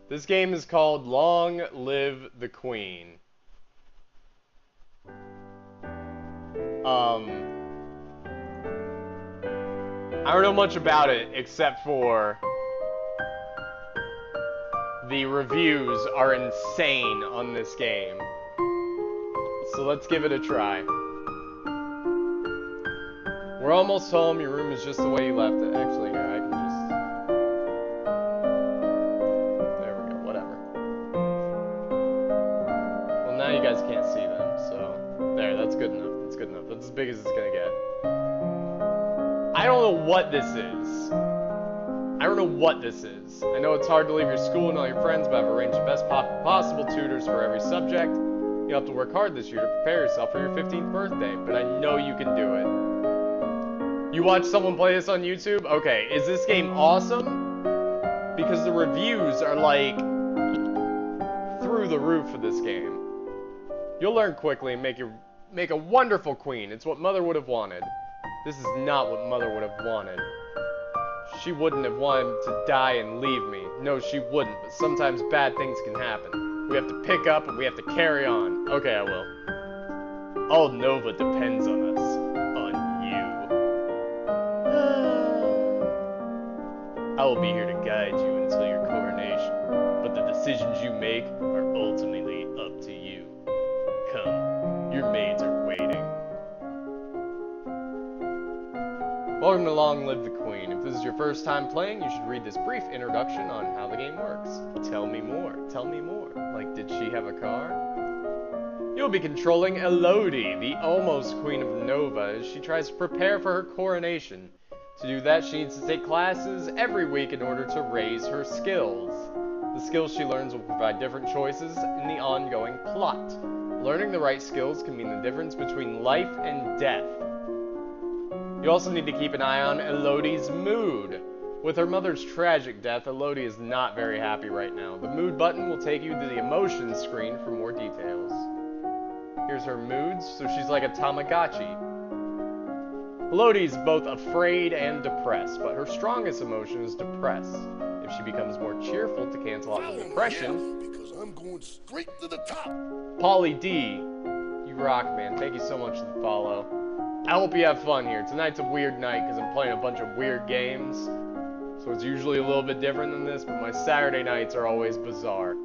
This game is called Long Live the Queen. I don't know much about it except for the reviews are insane on this game. So let's give it a try. We're almost home. Your room is just the way you left it. Actually, here, I can just... There we go, whatever. Well, now you guys can't see them, so... There, that's good enough. That's good enough. That's as big as it's gonna get. I don't know what this is. I don't know what this is. I know it's hard to leave your school and all your friends, but I've arranged the best possible tutors for every subject. You'll have to work hard this year to prepare yourself for your 15th birthday, but I know you can do it. You watch someone play this on YouTube? Okay, is this game awesome? Because the reviews are like through the roof for this game. You'll learn quickly and make a wonderful queen. It's what Mother would have wanted. This is not what Mother would have wanted. She wouldn't have wanted to die and leave me. No, she wouldn't, but sometimes bad things can happen. We have to pick up and we have to carry on. Okay, I will. All Nova depends on us. On you. I will be here to guide you until your coronation, but the decisions you make are ultimately up to you. Come, your maids are waiting. Welcome to Long Live the Queen. If this is your first time playing, you should read this brief introduction on how the game works. Tell me more. Tell me more. Like, did she have a car? You'll be controlling Elodie, the almost Queen of Nova, as she tries to prepare for her coronation. To do that, she needs to take classes every week in order to raise her skills. The skills she learns will provide different choices in the ongoing plot. Learning the right skills can mean the difference between life and death. You also need to keep an eye on Elodie's mood. With her mother's tragic death, Elodie is not very happy right now. The mood button will take you to the emotions screen for more details. Here's her moods, so she's like a Tamagotchi. Elodie's both afraid and depressed, but her strongest emotion is depressed. If she becomes more cheerful to cancel out the depression... Because I'm going straight to the top. Polly D, you rock, man. Thank you so much for the follow. I hope you have fun here. Tonight's a weird night because I'm playing a bunch of weird games. So it's usually a little bit different than this, but my Saturday nights are always bizarre.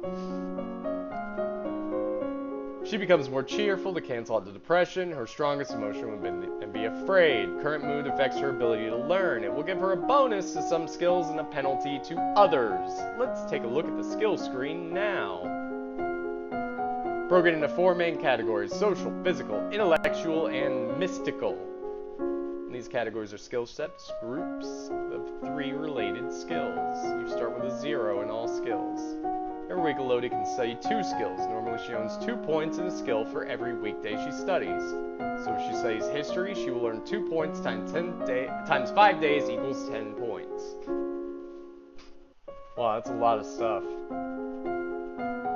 She becomes more cheerful to cancel out the depression. Her strongest emotion would be afraid. Current mood affects her ability to learn. It will give her a bonus to some skills and a penalty to others. Let's take a look at the skill screen now. Broken into 4 main categories: social, physical, intellectual, and mystical. And these categories are skill sets, groups of 3 related skills. You start with a 0 in all skills. Every week, Elodie can study 2 skills. Normally, she earns 2 points in a skill for every weekday she studies. So if she studies history, she will earn 2 points times 5 days equals 10 points. Wow, that's a lot of stuff.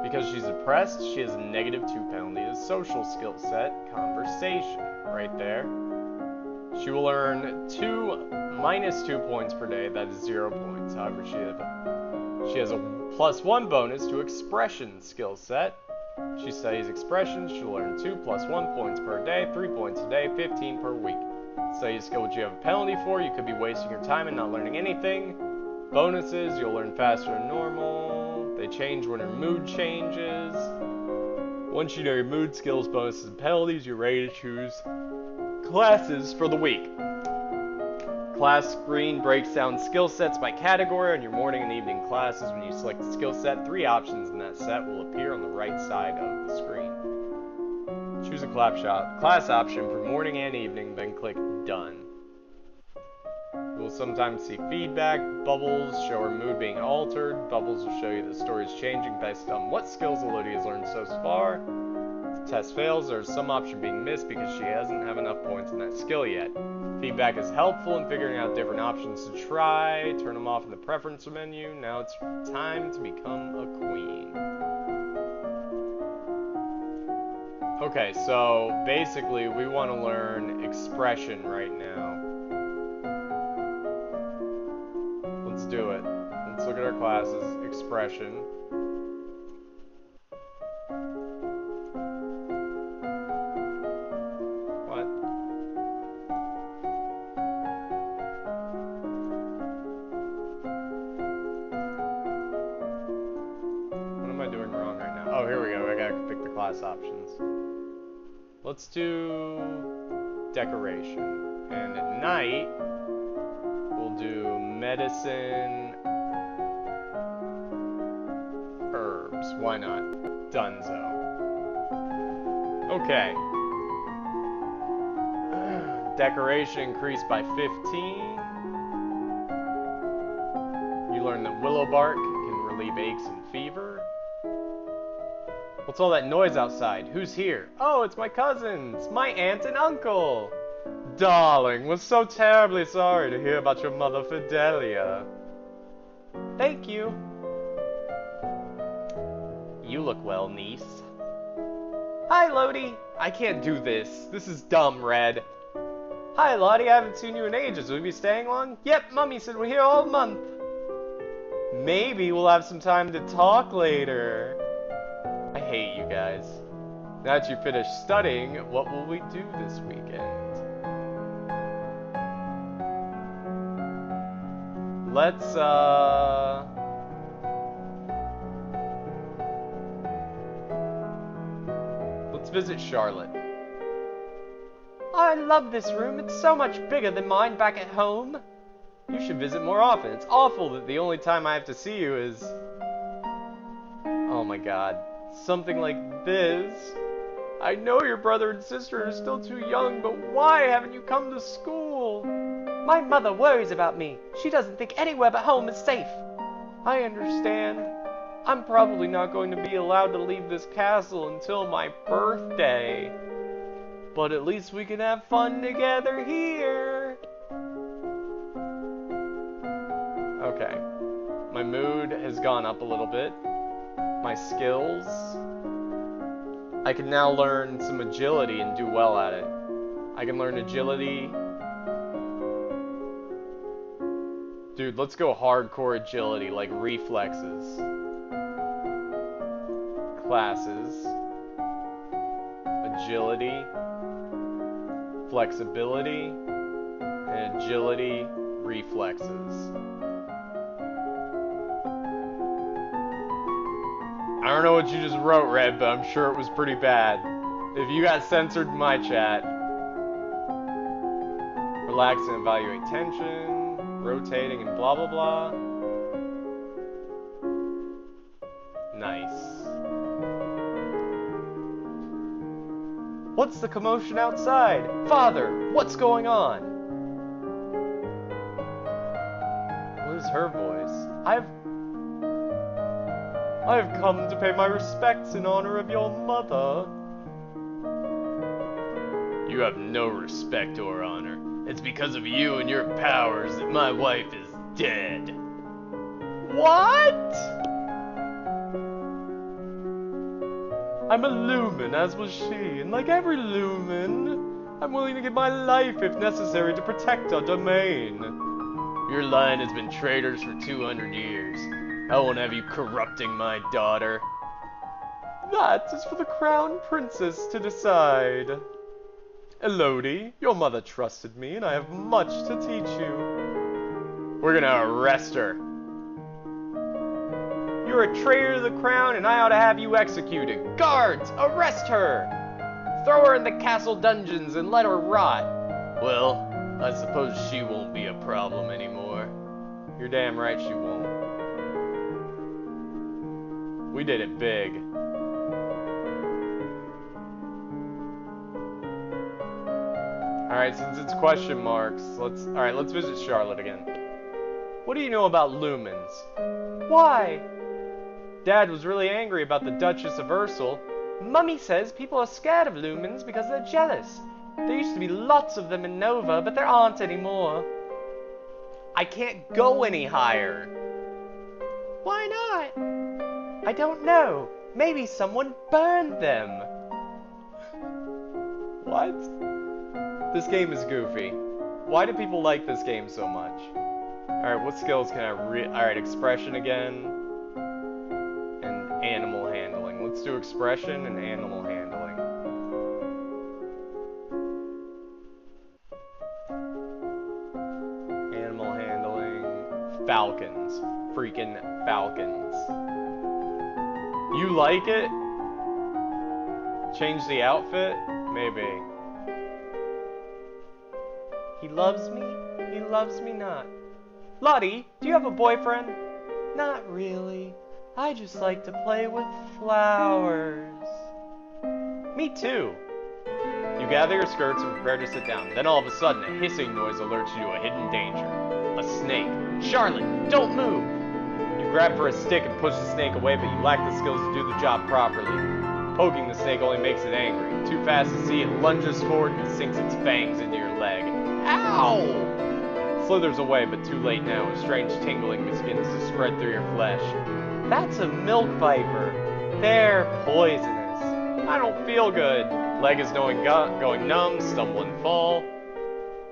Because she's depressed, she has a -2 penalty to social skill set, conversation, right there. She will earn -2 points per day, that is 0 points. However, she has a +1 bonus to expression skill set. She studies expressions, she'll earn 2 + 1 points per day, 3 points a day, 15 per week. Study a skill which you have a penalty for, you could be wasting your time and not learning anything. Bonuses, you'll learn faster than normal. They change when her mood changes. Once you know your mood, skills, bonuses, and penalties, you're ready to choose classes for the week. Class screen breaks down skill sets by category on your morning and evening classes. When you select the skill set, 3 options in that set will appear on the right side of the screen. Choose a class option for morning and evening, then click Done. You will sometimes see feedback. Bubbles show her mood being altered. Bubbles will show you the story is changing based on what skills Elodie has learned so far. If the test fails, there is some option being missed because she doesn't have enough points in that skill yet. Feedback is helpful in figuring out different options to try. Turn them off in the preference menu. Now it's time to become a queen. Okay, so basically we want to learn expression right now. Let's do it. Let's look at our classes. Expression. What? What am I doing wrong right now? Oh, here we go. I gotta pick the class options. Let's do decoration. And at night, we'll do medicine, herbs. Why not? Dunzo. Okay. Decoration increased by 15. You learn that willow bark can relieve aches and fever. What's all that noise outside? Who's here? Oh, it's my cousins, my aunt and uncle. Darling, we're so terribly sorry to hear about your mother, Fidelia. Thank you. You look well, niece. Hi, Lodi. I can't do this. This is dumb, Red. Hi, Lottie. I haven't seen you in ages. Will you be staying long? Yep, Mummy said we're here all month. Maybe we'll have some time to talk later. I hate you guys. Now that you finished studying, what will we do this weekend? Let's visit Charlotte. I love this room. It's so much bigger than mine back at home. You should visit more often. It's awful that the only time I have to see you is... Oh my god. Something like this. I know your brother and sister are still too young, but why haven't you come to school? My mother worries about me. She doesn't think anywhere but home is safe. I understand. I'm probably not going to be allowed to leave this castle until my birthday. But at least we can have fun together here. Okay. My mood has gone up a little bit. My skills. I can now learn some agility and do well at it. I can learn agility. Dude, let's go hardcore agility, like reflexes. Classes. Agility. Flexibility. And agility reflexes. I don't know what you just wrote, Red, but I'm sure it was pretty bad. If you got censored in my chat. Relax and evaluate tension, rotating and blah blah blah. Nice. What's the commotion outside? Father, what's going on? What is her voice? I have come to pay my respects in honor of your mother. You have no respect or honor. It's because of you and your powers that my wife is dead. What? I'm a lumen, as was she, and like every lumen, I'm willing to give my life if necessary to protect our domain. Your line has been traitors for 200 years. I won't have you corrupting my daughter. That is for the crown princess to decide. Elodie, your mother trusted me, and I have much to teach you. We're gonna arrest her. You're a traitor to the crown, and I ought to have you executed. Guards, arrest her! Throw her in the castle dungeons and let her rot. Well, I suppose she won't be a problem anymore. You're damn right she won't. We did it big. Alright, since it's question marks, let's visit Charlotte again. What do you know about lumens? Why? Dad was really angry about the Duchess of Ursel. Mummy says people are scared of lumens because they're jealous. There used to be lots of them in Nova, but there aren't anymore. I can't go any higher. Why not? I don't know. Maybe someone burned them. What? This game is goofy. Why do people like this game so much? Alright, what skills can I Alright, expression again. And animal handling. Let's do expression and animal handling. Animal handling. Falcons. Freaking falcons. You like it? Change the outfit? Maybe. He loves me not. Lottie, do you have a boyfriend? Not really. I just like to play with flowers. Me too. You gather your skirts and prepare to sit down. Then all of a sudden, a hissing noise alerts you to a hidden danger. A snake. Charlotte, don't move! You grab for a stick and push the snake away, but you lack the skills to do the job properly. Poking the snake only makes it angry. Too fast to see, it lunges forward and sinks its fangs into your leg. Ow! Slithers away, but too late now. A strange tingling begins to spread through your flesh. That's a milk viper. They're poisonous. I don't feel good. Leg is going numb, stumble and fall.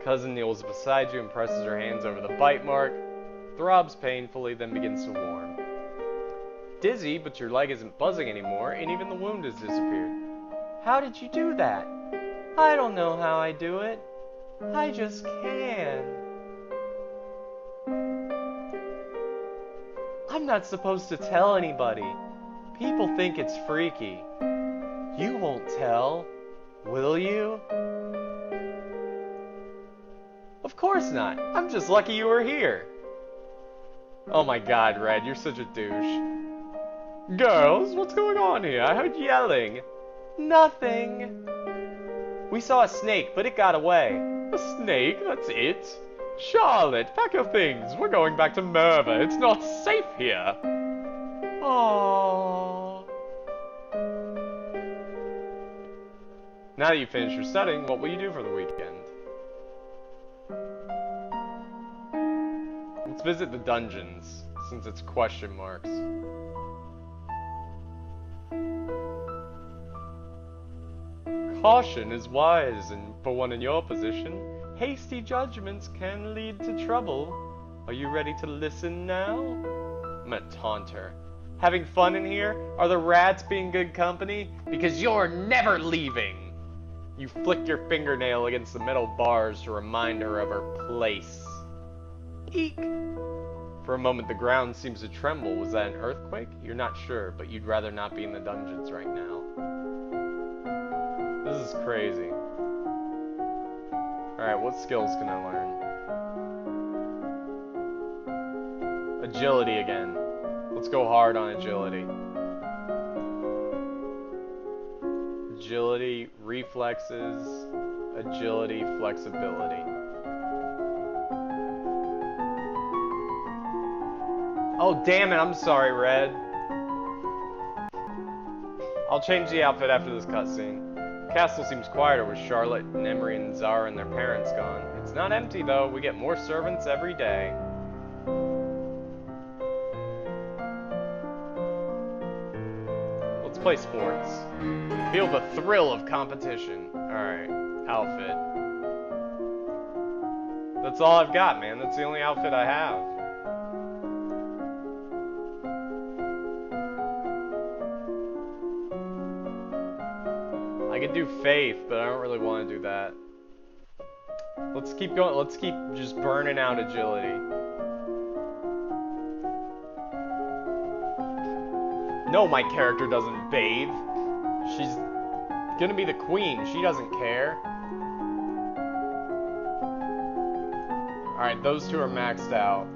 Cousin kneels beside you and presses her hands over the bite mark. Throbs painfully, then begins to warm. Dizzy, but your leg isn't buzzing anymore, and even the wound has disappeared. How did you do that? I don't know how I do it. I just can. I'm not supposed to tell anybody. People think it's freaky. You won't tell, will you? Of course not. I'm just lucky you were here. Oh my god, Red, you're such a douche. Girls, what's going on here? I heard yelling. Nothing. We saw a snake, but it got away. A snake? That's it? Charlotte, pack your things. We're going back to Merva. It's not safe here. Aww. Now that you've finished your studying, what will you do for the weekend? Let's visit the dungeons, since it's question marks. Caution is wise, and for one in your position, hasty judgments can lead to trouble. Are you ready to listen now? I'm gonna taunt her. Having fun in here? Are the rats being good company? Because you're never leaving! You flick your fingernail against the metal bars to remind her of her place. Eek! For a moment, the ground seems to tremble. Was that an earthquake? You're not sure, but you'd rather not be in the dungeons right now. This is crazy. Alright, what skills can I learn? Agility again. Let's go hard on agility. Agility, reflexes, agility, flexibility. Oh, damn it, I'm sorry, Red. I'll change the outfit after this cutscene. The castle seems quieter with Charlotte and Emery and Zara and their parents gone. It's not empty, though. We get more servants every day. Let's play sports. Feel the thrill of competition. Alright, outfit. That's all I've got, man. That's the only outfit I have. I could do faith, but I don't really want to do that. Let's keep going. Let's keep just burning out agility. No, my character doesn't bathe. She's gonna be the queen. She doesn't care. Alright, those two are maxed out.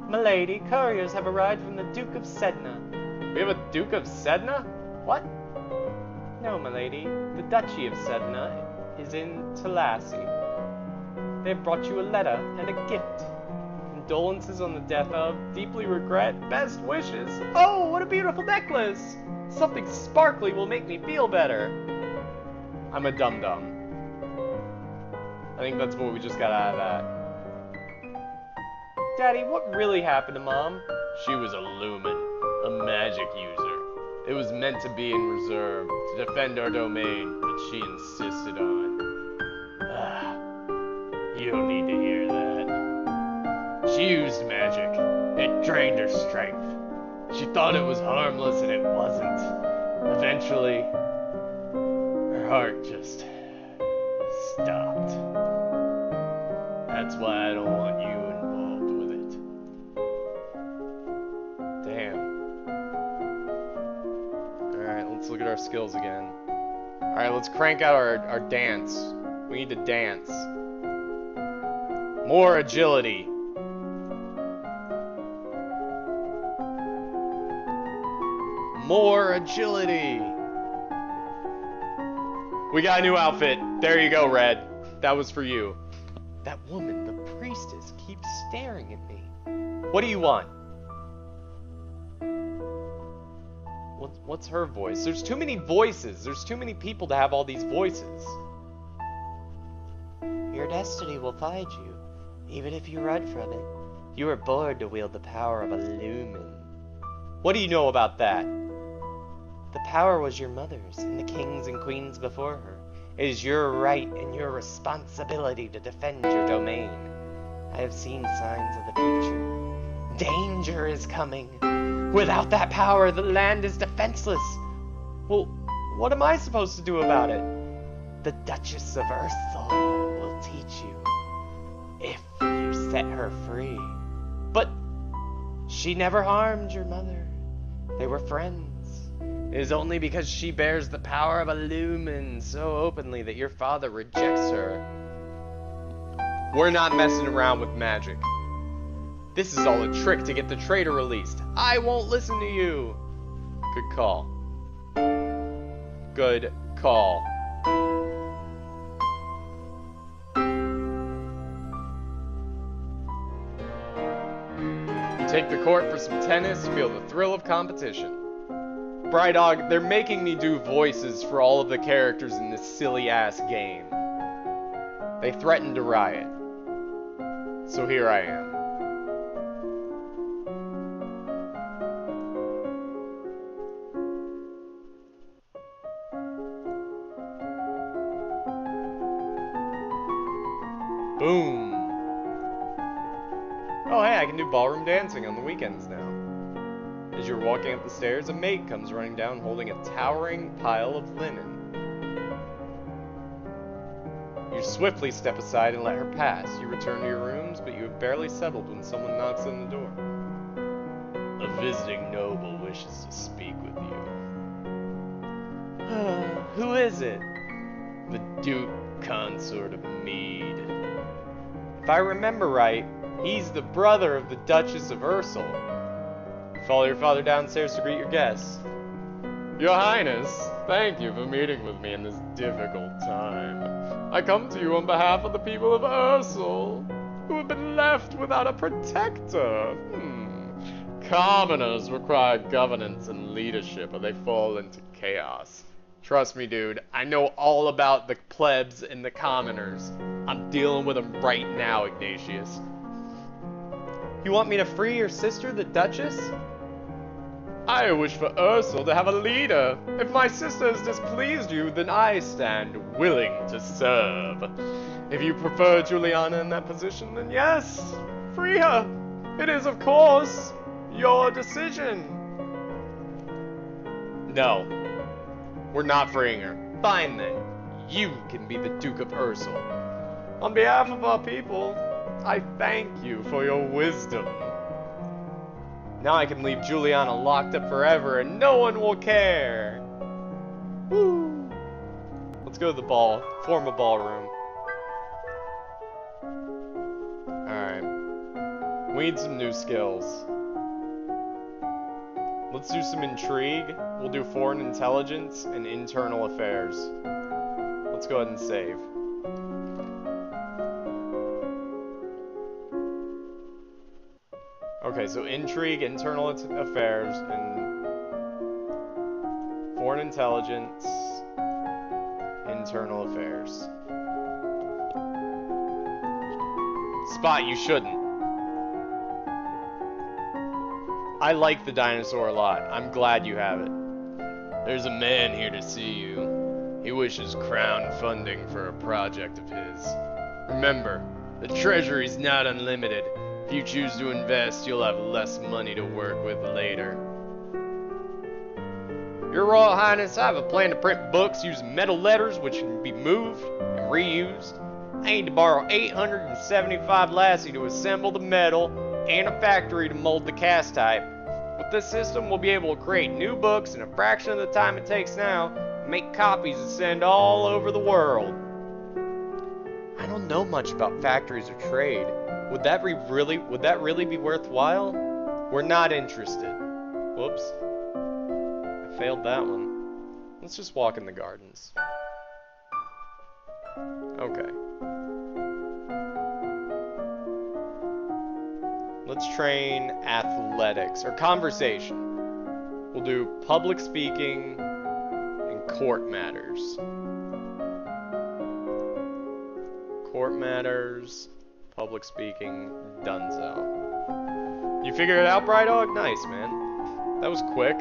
Milady, couriers have arrived from the Duke of Sedna. We have a Duke of Sedna? What? No, milady. The Duchy of Sedna is in Talassi. They have brought you a letter and a gift. Condolences on the death of, deeply regret, best wishes. Oh, what a beautiful necklace! Something sparkly will make me feel better. I'm a dum-dum. I think that's what we just got out of that. Daddy, what really happened to Mom? She was a lumen, a magic user. It was meant to be in reserve, to defend our domain, but she insisted on. You don't need to hear that. She used magic. It drained her strength. She thought it was harmless and it wasn't. Eventually, her heart just stopped. That's why I don't want you involved with it. Damn. Alright, let's look at our skills again. Alright, let's crank out our dance. We need to dance. More agility. More agility. We got a new outfit. There you go, Red. That was for you. That woman, the priestess, keeps staring at me. What do you want? What's her voice? There's too many voices. There's too many people to have all these voices. Your destiny will find you, even if you run from it. You were born to wield the power of a lumen. What do you know about that? The power was your mother's and the kings and queens before her. It is your right and your responsibility to defend your domain. I have seen signs of the future. Danger is coming. Without that power, the land is defenseless. Well, what am I supposed to do about it? The Duchess of Ursel will teach you, if you set her free. But she never harmed your mother. They were friends. It is only because she bears the power of a lumen so openly that your father rejects her. We're not messing around with magic. This is all a trick to get the traitor released. I won't listen to you. Good call. Good call. You take the court for some tennis, feel the thrill of competition. Brydog, they're making me do voices for all of the characters in this silly-ass game. They threatened to riot. So here I am. Boom. Oh hey, I can do ballroom dancing on the weekends now. As you're walking up the stairs, a maid comes running down holding a towering pile of linen. You swiftly step aside and let her pass. You return to your rooms, but you have barely settled when someone knocks on the door. A visiting noble wishes to speak with you. Who is it? The Duke Consort of Mead. If I remember right, he's the brother of the Duchess of Ursel. Follow your father downstairs to greet your guests. Your Highness, thank you for meeting with me in this difficult time. I come to you on behalf of the people of Ursel, who have been left without a protector. Commoners require governance and leadership, or they fall into chaos. Trust me, dude, I know all about the plebs and the commoners. I'm dealing with them right now, Ignatius. You want me to free your sister, the Duchess? I wish for Ursel to have a leader. If my sister has displeased you, then I stand willing to serve. If you prefer Juliana in that position, then yes, free her. It is, of course, your decision. No, we're not freeing her. Fine then, you can be the Duke of Ursel. On behalf of our people, I thank you for your wisdom. Now I can leave Juliana locked up forever and no one will care. Woo! Let's go to the ball. Form a ballroom. Alright. We need some new skills. Let's do some intrigue. We'll do foreign intelligence and internal affairs. Let's go ahead and save. Okay, so intrigue, internal affairs, and foreign intelligence, internal affairs. Spot, you shouldn't. I like the dinosaur a lot. I'm glad you have it. There's a man here to see you. He wishes crown funding for a project of his. Remember, the treasury's not unlimited. If you choose to invest, you'll have less money to work with later. Your Royal Highness, I have a plan to print books using metal letters which can be moved and reused. I need to borrow 875 lassie to assemble the metal and a factory to mold the cast type. With this system, we'll be able to create new books in a fraction of the time it takes now, and make copies and send all over the world. I don't know much about factories or trade. Would that really be worthwhile? We're not interested. Whoops. I failed that one. Let's just walk in the gardens. Okay. Let's train athletics or conversation. We'll do public speaking and court matters. Court matters, public speaking, donezo. You figured it out, Bright Dog? Nice, man. That was quick.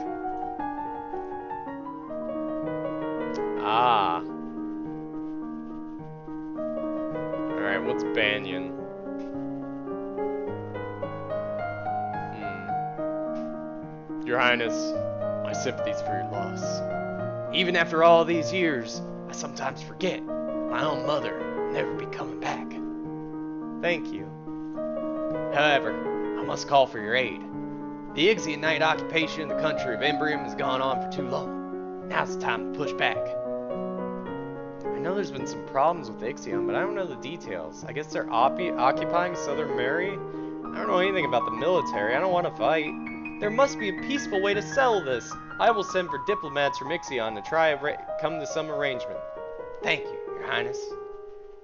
Ah. Alright, what's Banyan? Your Highness, my sympathies for your loss. Even after all these years, I sometimes forget my own mother will never be coming back. Thank you. However, I must call for your aid. The Ixian Knight occupation in the country of Imbrium has gone on for too long. Now's the time to push back. I know there's been some problems with Ixion, but I don't know the details. I guess they're occupying Southern Mary? I don't know anything about the military. I don't want to fight. There must be a peaceful way to settle this. I will send for diplomats from Ixion to try come to some arrangement. Thank you, Your Highness.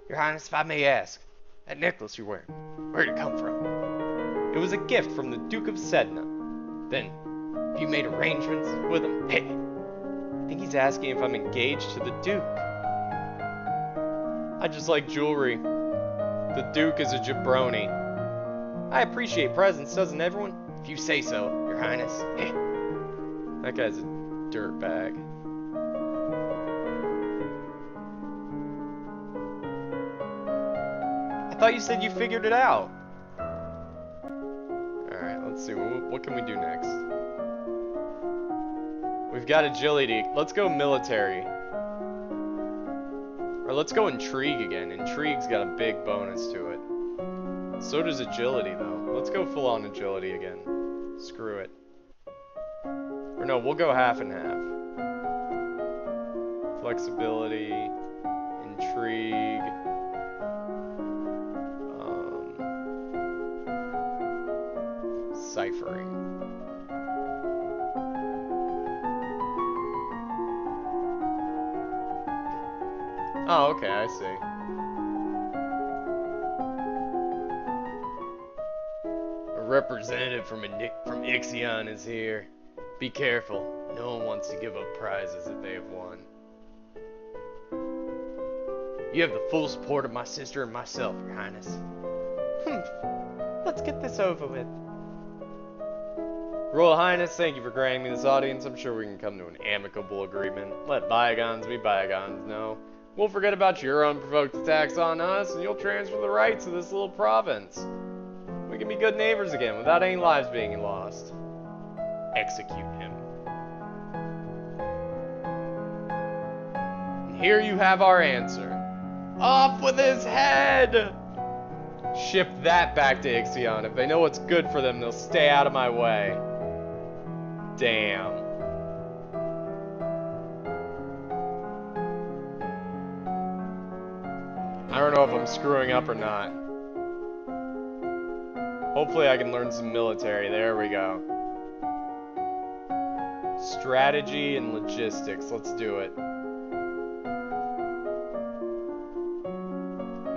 Your Highness, if I may ask, that necklace you're wearing, where'd it come from? It was a gift from the Duke of Sedna. Then, have you made arrangements with him? Hey, I think he's asking if I'm engaged to the Duke. I just like jewelry. The Duke is a jabroni. I appreciate presents, doesn't everyone? If you say so, Your Highness. Hey, that guy's a dirtbag. I thought you said you figured it out. Alright, let's see. What can we do next? We've got agility. Let's go military. Or let's go intrigue again. Intrigue's got a big bonus to it. So does agility, though. Let's go full-on agility again. Screw it. Or no, we'll go half and half. Flexibility, intrigue, ciphering. Oh, okay, I see. A representative from Ixion is here. Be careful. No one wants to give up prizes that they have won. You have the full support of my sister and myself, Your Highness. Let's get this over with. Royal Highness, thank you for granting me this audience. I'm sure we can come to an amicable agreement. Let bygones be bygones, no. We'll forget about your unprovoked attacks on us, and you'll transfer the rights of this little province. We can be good neighbors again, without any lives being lost. Execute him. And here you have our answer. Off with his head! Ship that back to Ixion. If they know what's good for them, they'll stay out of my way. Damn. I don't know if I'm screwing up or not. Hopefully I can learn some military. There we go. Strategy and logistics. Let's do it.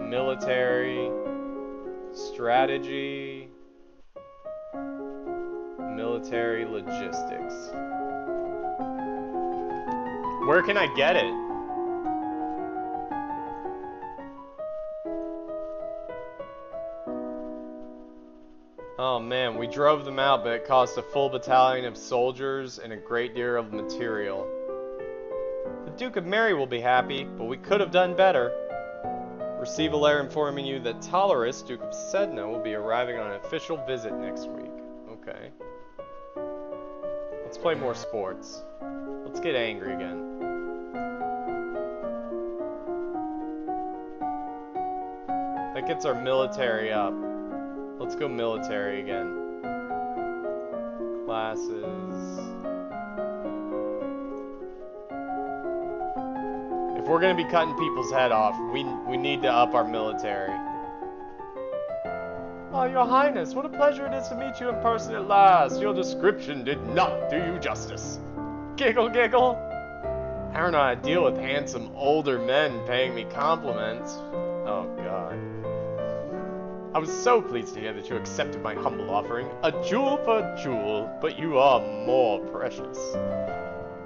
Military. Strategy. Military logistics. Where can I get it? Oh man, we drove them out, but it cost a full battalion of soldiers and a great deal of material. The Duke of Mary will be happy, but we could have done better. Receive a letter informing you that Tolerus, Duke of Sedna, will be arriving on an official visit next week. Okay. Let's play more sports. Let's get angry again. That gets our military up. Let's go military again. Classes. If we're gonna be cutting people's head off, we need to up our military. Oh, Your Highness, what a pleasure it is to meet you in person at last. Your description did not do you justice. Giggle, giggle. I don't know how to deal with handsome older men paying me compliments. Oh, God. I was so pleased to hear that you accepted my humble offering. A jewel for a jewel, but you are more precious.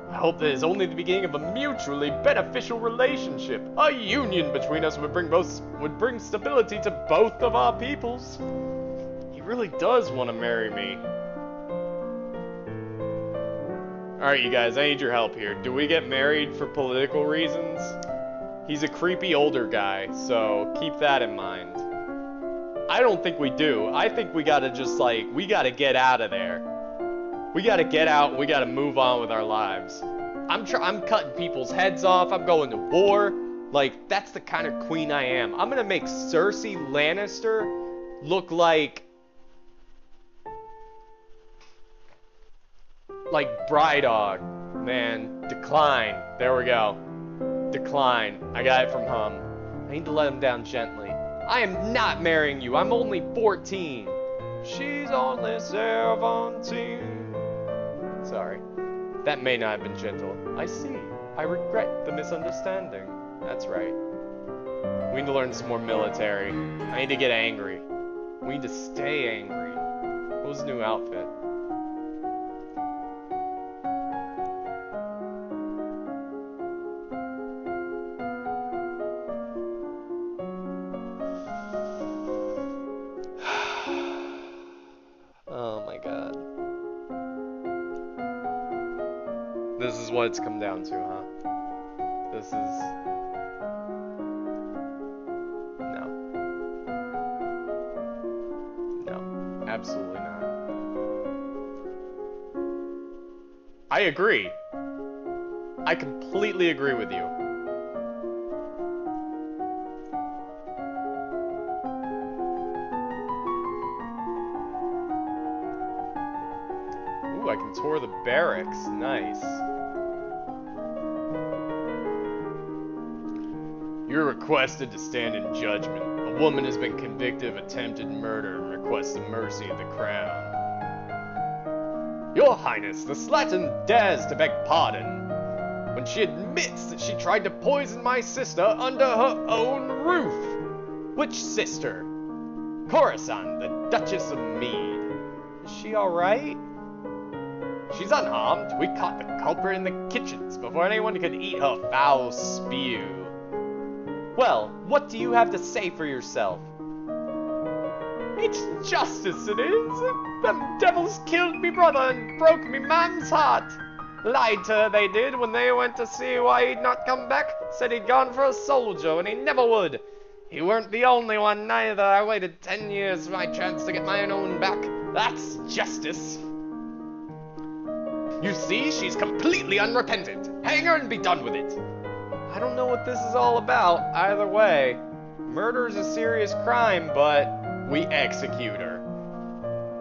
I hope that is only the beginning of a mutually beneficial relationship. A union between us would bring stability to both of our peoples. He really does want to marry me. Alright, you guys, I need your help here. Do we get married for political reasons? He's a creepy older guy, so keep that in mind. I don't think we do. I think we gotta just, like, we gotta get out of there. We gotta get out and we gotta move on with our lives. I'm cutting people's heads off. I'm going to war. Like, that's the kind of queen I am. I'm gonna make Cersei Lannister look like Brydog. Man, decline. There we go. Decline. I got it from Hum. I need to let him down gently. I am not marrying you. I'm only 14. She's only 17. Sorry. That may not have been gentle. I see. I regret the misunderstanding. That's right. We need to learn some more military. I need to get angry. We need to stay angry. What was the new outfit? Oh my god. This is what it's come down to, huh? This is... No. No. Absolutely not. I agree. I completely agree with you. Ooh, I can tour the barracks. Nice. You're requested to stand in judgment. A woman has been convicted of attempted murder and requests the mercy of the crown. Your Highness, the slattern dares to beg pardon when she admits that she tried to poison my sister under her own roof. Which sister? Coruscant, the Duchess of Mead. Is she alright? She's unharmed. We caught the culprit in the kitchens before anyone could eat her foul spew. Well, what do you have to say for yourself? It's justice, it is. Them devils killed me brother and broke me man's heart. Lied to her they did when they went to see why he'd not come back. Said he'd gone for a soldier and he never would. He weren't the only one neither. I waited 10 years for my chance to get my own back. That's justice. You see, she's completely unrepentant. Hang her and be done with it. I don't know what this is all about. Either way, murder is a serious crime, but we execute her.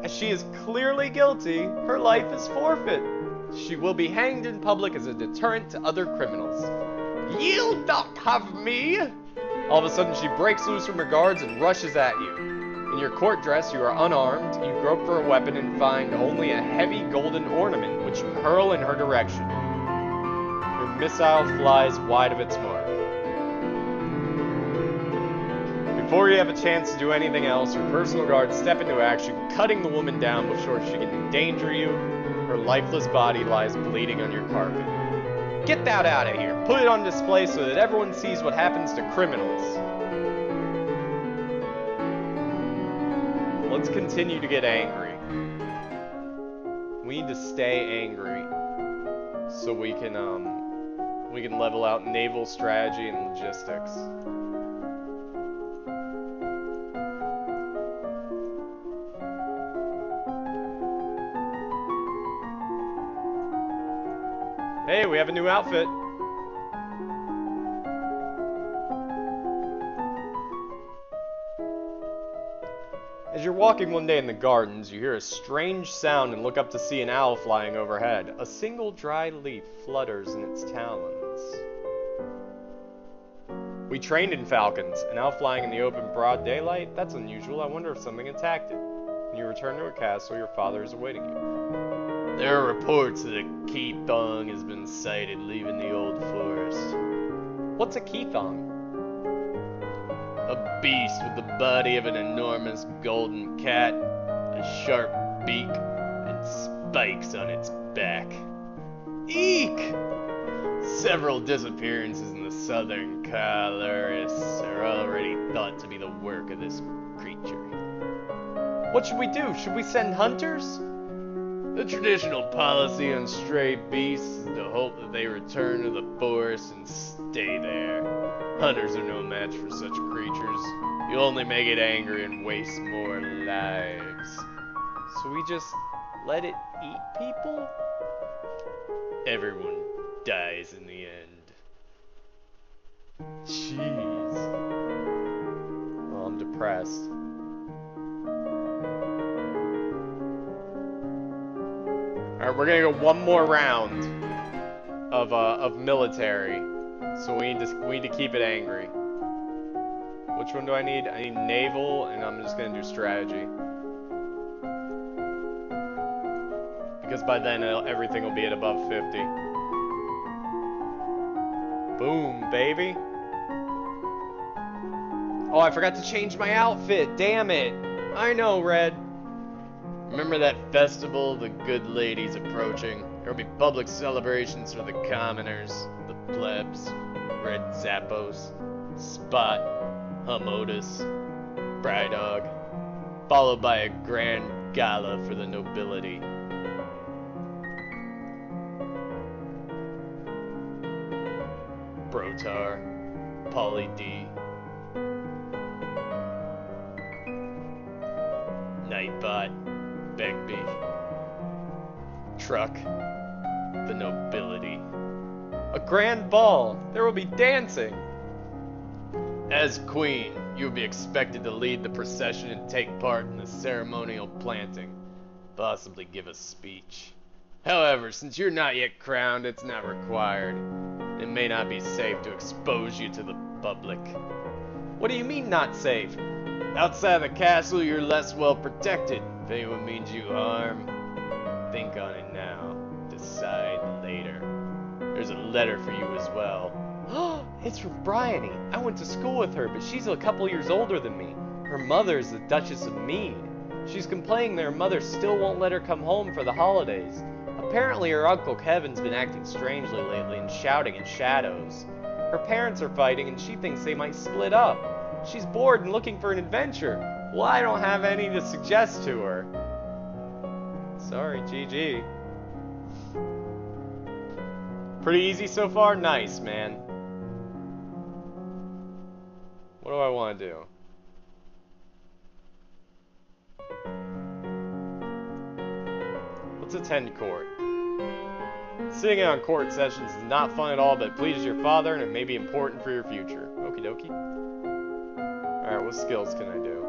As she is clearly guilty, her life is forfeit. She will be hanged in public as a deterrent to other criminals. You'll not have me! All of a sudden, she breaks loose from her guards and rushes at you. In your court dress, you are unarmed. You grope for a weapon and find only a heavy golden ornament, which you hurl in her direction. Your missile flies wide of its mark. Before you have a chance to do anything else, your personal guards step into action, cutting the woman down before she can endanger you. Her lifeless body lies bleeding on your carpet. Get that out of here. Put it on display so that everyone sees what happens to criminals. Let's continue to get angry. We need to stay angry so we can level out naval strategy and logistics. Hey, we have a new outfit. As you're walking one day in the gardens, you hear a strange sound and look up to see an owl flying overhead. A single dry leaf flutters in its talons. We trained in falcons. An owl flying in the open broad daylight? That's unusual. I wonder if something attacked it. When you return to a castle, your father is awaiting you. There are reports that a Keithong has been sighted leaving the old forest. What's a Keithong? A beast with the body of an enormous golden cat, a sharp beak, and spikes on its back. Eek! Several disappearances in the southern Kalaris are already thought to be the work of this creature. What should we do? Should we send hunters? The traditional policy on stray beasts is to hope that they return to the forest and stay there. Hunters are no match for such creatures. You only make it angry and waste more lives. So we just let it eat people? Everyone dies in the end. Jeez. Oh, I'm depressed. Alright, we're gonna go one more round of military. So we need to keep it angry. Which one do I need? I need naval, and I'm just gonna do strategy. Because by then everything will be at above 50. Boom, baby. Oh, I forgot to change my outfit. Damn it. I know, Red. Remember that festival the good lady's approaching? There will be public celebrations for the commoners, the plebs, Red Zappos, Spot, Humodus, Brydog, followed by a grand gala for the nobility. Brotar, Polly D, Nightbot, Begbie, Truck, the nobility. A grand ball! There will be dancing! As queen, you will be expected to lead the procession and take part in the ceremonial planting, possibly give a speech. However, since you're not yet crowned, it's not required. It may not be safe to expose you to the public. What do you mean, not safe? Outside the castle, you're less well protected. If anyone means you harm, think on it now. Decide later. There's a letter for you as well. It's from Bryony. I went to school with her, but she's a couple years older than me. Her mother is the Duchess of Mead. She's complaining that her mother still won't let her come home for the holidays. Apparently her Uncle Kevin's been acting strangely lately and shouting in shadows. Her parents are fighting and she thinks they might split up. She's bored and looking for an adventure. Well, I don't have any to suggest to her. Sorry, GG. Pretty easy so far? Nice, man. What do I want to do? Let's attend court. Sitting on court sessions is not fun at all, but it pleases your father and it may be important for your future. Okie dokie. Alright, what skills can I do?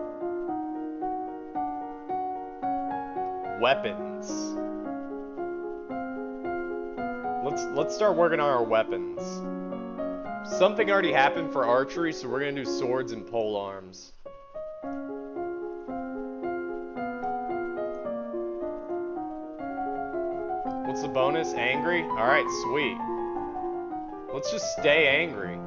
Weapons. Let's start working on our weapons. Something already happened for archery, so we're gonna do swords and pole arms. What's the bonus? Angry? Alright, sweet. Let's just stay angry.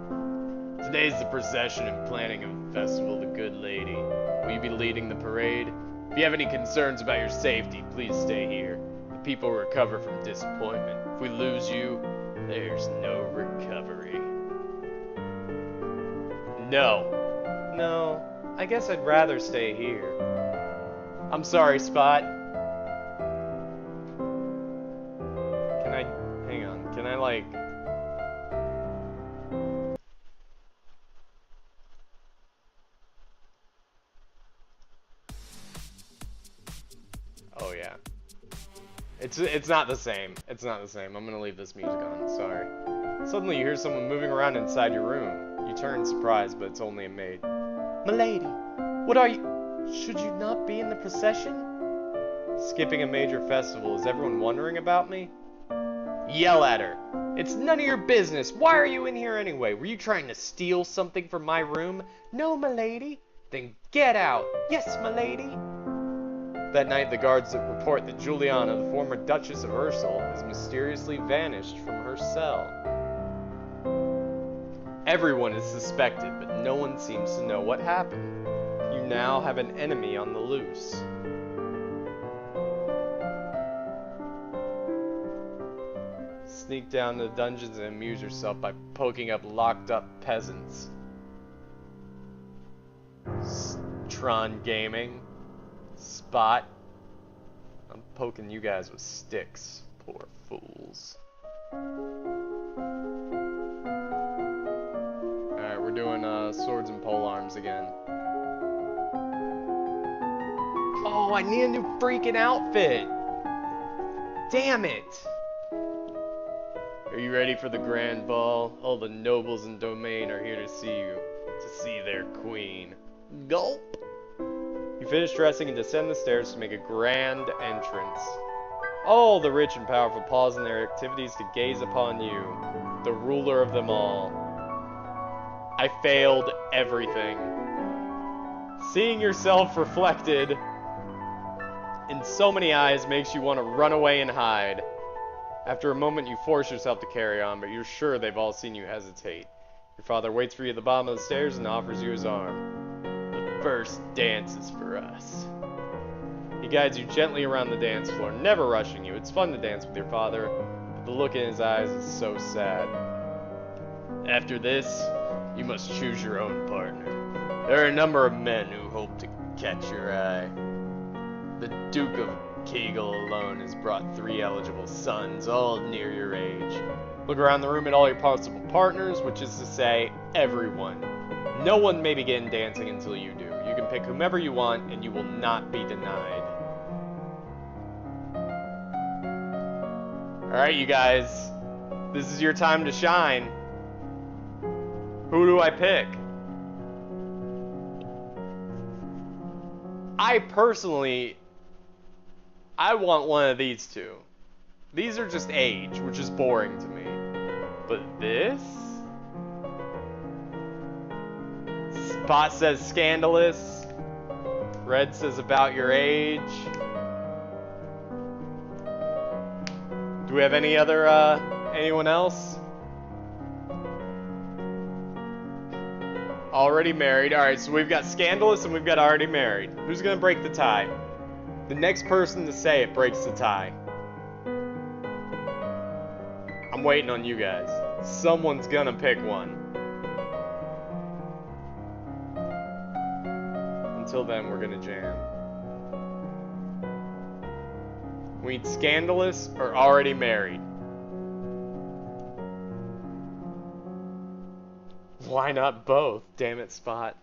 Today's the procession and planning of the festival, the good lady. Will you be leading the parade? If you have any concerns about your safety, please stay here. The people recover from disappointment. If we lose you, there's no recovery. No. No, I guess I'd rather stay here. I'm sorry, Spot. Hang on, can I like... Oh yeah. It's not the same. It's not the same. I'm gonna leave this music on. Sorry. Suddenly you hear someone moving around inside your room. You turn surprised, but it's only a maid. Milady, what are you? Should you not be in the procession? Skipping a major festival. Is everyone wondering about me? Yell at her. It's none of your business. Why are you in here anyway? Were you trying to steal something from my room? No, milady. Then get out. Yes, milady. That night, the guards report that Juliana, the former Duchess of Ursel, has mysteriously vanished from her cell. Everyone is suspected, but no one seems to know what happened. You now have an enemy on the loose. Sneak down to the dungeons and amuse yourself by poking up locked up peasants. Tron Gaming. Spot. I'm poking you guys with sticks. Poor fools. Alright, we're doing swords and polearms again. Oh, I need a new freaking outfit! Damn it! Are you ready for the grand ball? All the nobles and domain are here to see you. To see their queen. Gulp! You finish dressing and descend the stairs to make a grand entrance. All the rich and powerful pause in their activities to gaze upon you, the ruler of them all. I failed everything. Seeing yourself reflected in so many eyes makes you want to run away and hide. After a moment, you force yourself to carry on, but you're sure they've all seen you hesitate. Your father waits for you at the bottom of the stairs and offers you his arm. The first dance is for us. He guides you gently around the dance floor, never rushing you. It's fun to dance with your father, but the look in his eyes is so sad. After this, you must choose your own partner. There are a number of men who hope to catch your eye. The Duke of Kegel alone has brought 3 eligible sons, all near your age. Look around the room at all your possible partners, which is to say, everyone. No one may begin dancing until you do. You can pick whomever you want, and you will not be denied. Alright, you guys. This is your time to shine. Who do I pick? I personally... I want one of these two. These are just age, which is boring to me. But this? Spot says scandalous. Red says about your age. Do we have any other, anyone else? Already married. Alright, so we've got scandalous and we've got already married. Who's gonna break the tie? The next person to say it breaks the tie. I'm waiting on you guys. Someone's gonna pick one. Until then, we're gonna jam. We need scandalous or already married. Why not both? Damn it, Spot.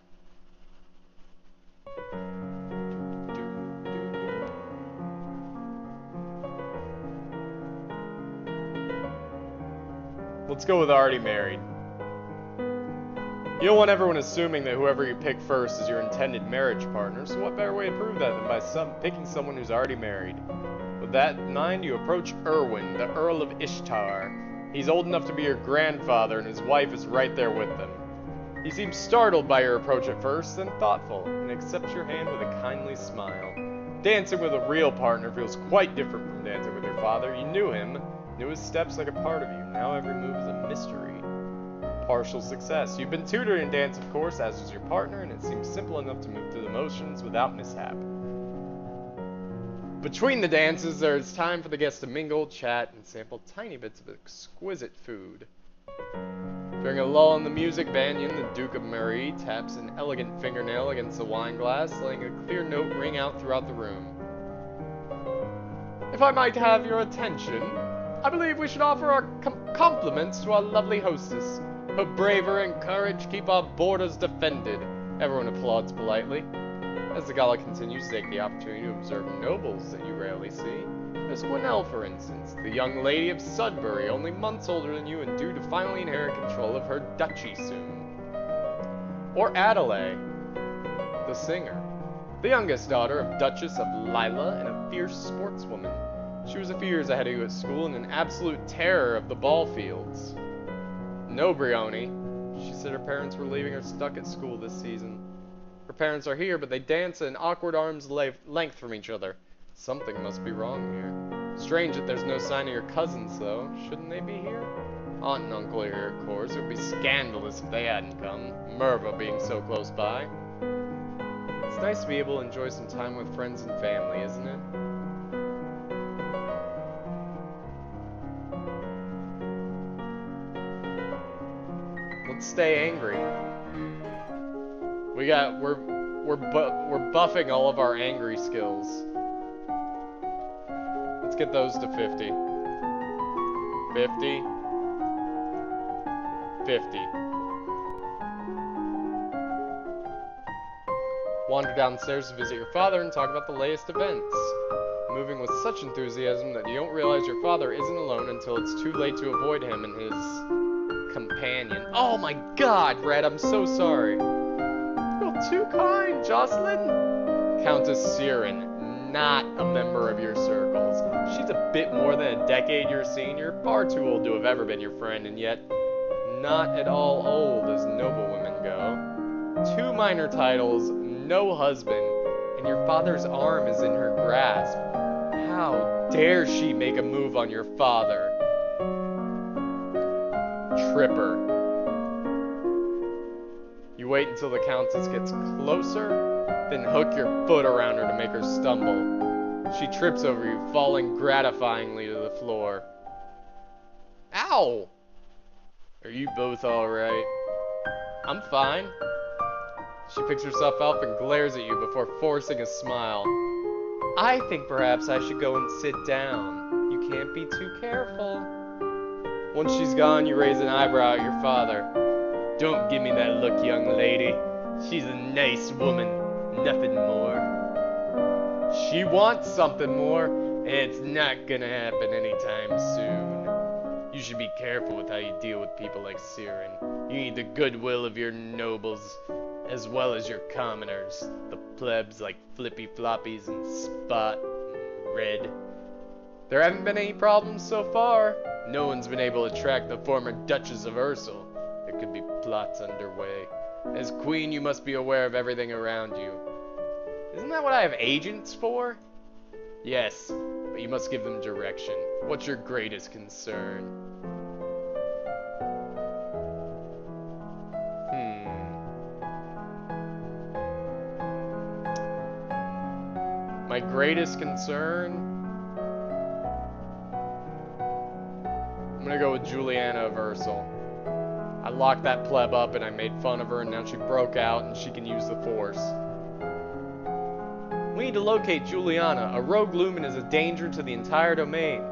Let's go with already married. You don't want everyone assuming that whoever you pick first is your intended marriage partner, so what better way to prove that than by picking someone who's already married? With that in mind, you approach Erwin, the Earl of Ishtar. He's old enough to be your grandfather, and his wife is right there with them. He seems startled by your approach at first, then thoughtful, and accepts your hand with a kindly smile. Dancing with a real partner feels quite different from dancing with your father. You knew him, knew his steps like a part of you. Now every move is a mystery. Partial success. You've been tutored in dance, of course, as is your partner, and it seems simple enough to move through the motions without mishap. Between the dances, there is time for the guests to mingle, chat, and sample tiny bits of exquisite food. During a lull in the music, Banyan, the Duke of Marie, taps an elegant fingernail against the wine glass, letting a clear note ring out throughout the room. If I might have your attention, I believe we should offer our compliments to our lovely hostess. Her bravery and courage keep our borders defended. Everyone applauds politely. As the gala continues, take the opportunity to observe nobles that you rarely see. Miss Gwinnell, for instance, the young lady of Sudbury, only months older than you and due to finally inherit control of her duchy soon. Or Adelaide, the singer, the youngest daughter of Duchess of Lila and a fierce sportswoman. She was a few years ahead of you at school and an absolute terror of the ball fields. No, Brioni. She said her parents were leaving her stuck at school this season. Her parents are here, but they dance at an awkward arm's length from each other. Something must be wrong here. Strange that there's no sign of your cousins, though. Shouldn't they be here? Aunt and uncle are here, of course. It would be scandalous if they hadn't come. Merva being so close by. It's nice to be able to enjoy some time with friends and family, isn't it? Let's stay angry. We're buffing all of our angry skills. Let's get those to 50. 50. 50. Wander downstairs to visit your father and talk about the latest events. Moving with such enthusiasm that you don't realize your father isn't alone until it's too late to avoid him and his companion. Oh my god, Red, I'm so sorry. You're too kind, Jocelyn. Countess Siren, not a member of your circles. She's a bit more than a decade your senior, far too old to have ever been your friend, and yet not at all old as noblewomen go. 2 minor titles, no husband, and your father's arm is in her grasp. How dare she make a move on your father? Tripper. You wait until the Countess gets closer, then hook your foot around her to make her stumble. She trips over you, falling gratifyingly to the floor. Ow! Are you both alright? I'm fine. She picks herself up and glares at you before forcing a smile. I think perhaps I should go and sit down. You can't be too careful. Once she's gone, you raise an eyebrow at your father. Don't give me that look, young lady. She's a nice woman. Nothing more. She wants something more, and it's not gonna happen anytime soon. You should be careful with how you deal with people like Siren. You need the goodwill of your nobles, as well as your commoners, the plebs like Flippy Floppies and Spot and Red. There haven't been any problems so far. No one's been able to track the former Duchess of Ursel. There could be plots underway. As queen, you must be aware of everything around you. Isn't that what I have agents for? Yes, but you must give them direction. What's your greatest concern? My greatest concern? I'm gonna go with Juliana of Ursel. I locked that pleb up and I made fun of her, and now she broke out and she can use the Force. We need to locate Juliana. A rogue lumen is a danger to the entire domain.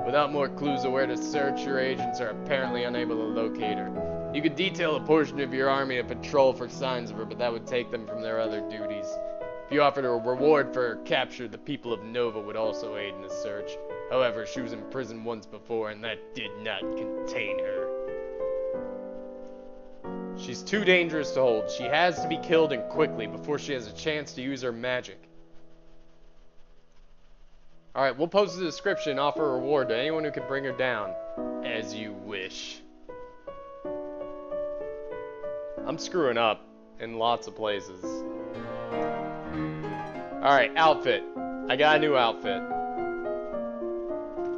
Without more clues of where to search, your agents are apparently unable to locate her. You could detail a portion of your army to patrol for signs of her, but that would take them from their other duties. If you offered her a reward for her capture, the people of Nova would also aid in the search. However, she was in prison once before, and that did not contain her. She's too dangerous to hold. She has to be killed, and quickly, before she has a chance to use her magic. Alright, we'll post the description and offer a reward to anyone who can bring her down. As you wish. I'm screwing up in lots of places. Alright, outfit. I got a new outfit.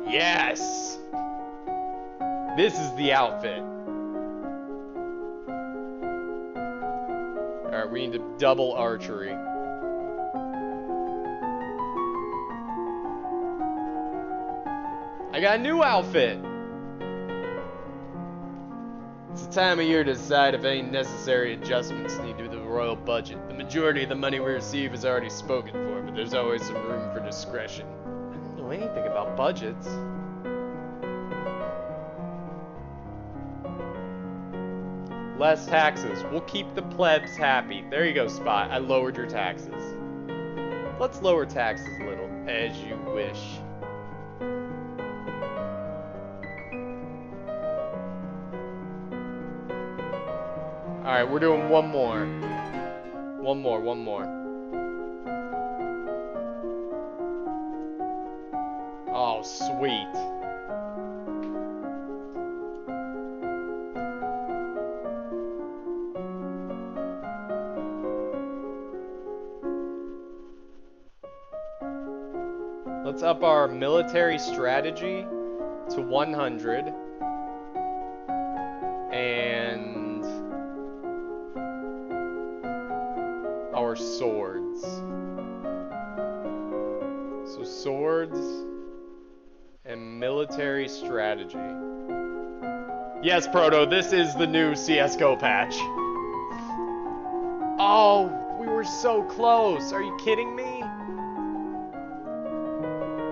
Yes! This is the outfit. Alright, we need to double archery. I got a new outfit! It's the time of year to decide if any necessary adjustments need to the royal budget. The majority of the money we receive is already spoken for, but there's always some room for discretion. I don't know anything about budgets. Less taxes. We'll keep the plebs happy. There you go, Spot. I lowered your taxes. Let's lower taxes a little, as you wish. Alright, we're doing one more. One more. Oh, sweet. Let's up our military strategy to 100. And our swords. So swords and military strategy. Yes, Proto, this is the new CSGO patch. Oh, we were so close. Are you kidding me?